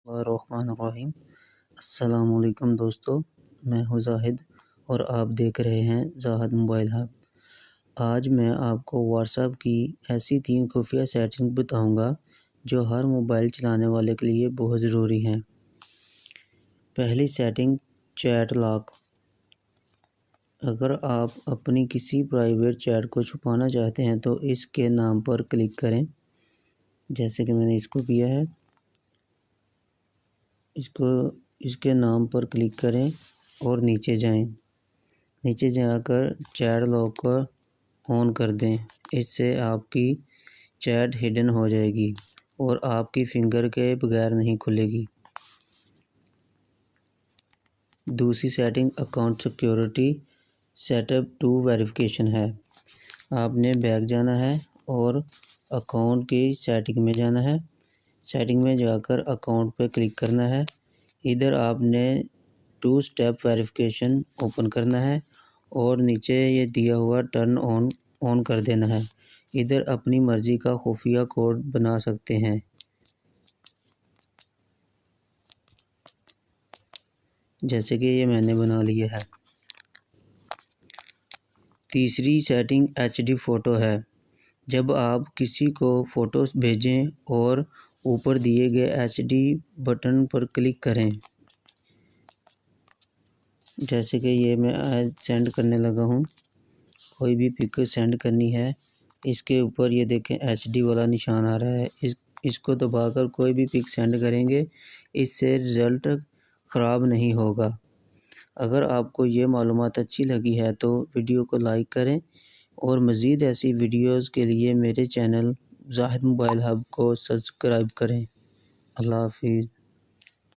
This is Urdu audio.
الرحمن الرحیم۔ السلام علیکم دوستو، میں ہوں زاہد اور آپ دیکھ رہے ہیں زاہد موبائل ہب۔ آج میں آپ کو واٹس ایپ کی ایسی 3 خفیہ سیٹنگ بتاؤں گا جو ہر موبائل چلانے والے کے لیے بہت ضروری ہیں۔ پہلی سیٹنگ، چیٹ لاک۔ اگر آپ اپنی کسی پرائیویٹ چیٹ کو چھپانا چاہتے ہیں تو اس کے نام پر کلک کریں، جیسے کہ میں نے اس کو کیا ہے۔ اس کے نام پر کلک کریں اور نیچے جائیں۔ نیچے جا کر چیٹ لاک کو آن کر دیں۔ اس سے آپ کی چیٹ ہڈن ہو جائے گی اور آپ کی فنگر کے بغیر نہیں کھلے گی۔ دوسری setting, account security set up two verification ہے۔ آپ نے بیک جانا ہے اور اکاؤنٹ کی سیٹنگ میں جانا ہے۔ سیٹنگ میں جا کر اکاؤنٹ پہ کلک کرنا ہے۔ ادھر آپ نے 2 اسٹیپ ویریفیکیشن اوپن کرنا ہے اور نیچے یہ دیا ہوا ٹرن آن کر دینا ہے۔ ادھر اپنی مرضی کا خفیہ کوڈ بنا سکتے ہیں، جیسے کہ یہ میں نے بنا لیا ہے۔ تیسری سیٹنگ ایچ ڈی فوٹو ہے۔ جب آپ کسی کو فوٹوز بھیجیں اور اوپر دیے گئے ایچ ڈی بٹن پر کلک کریں، جیسے کہ یہ میں سینڈ کرنے لگا ہوں، کوئی بھی پک سینڈ کرنی ہے، اس کے اوپر یہ دیکھیں ایچ ڈی والا نشان آ رہا ہے۔ اس کو دبا کر کوئی بھی پک سینڈ کریں گے، اس سے رزلٹ خراب نہیں ہوگا۔ اگر آپ کو یہ معلومات اچھی لگی ہے تو ویڈیو کو لائک کریں اور مزید ایسی ویڈیوز کے لیے میرے چینل زاہد موبائل ہب کو سبسکرائب کریں۔ اللہ حافظ۔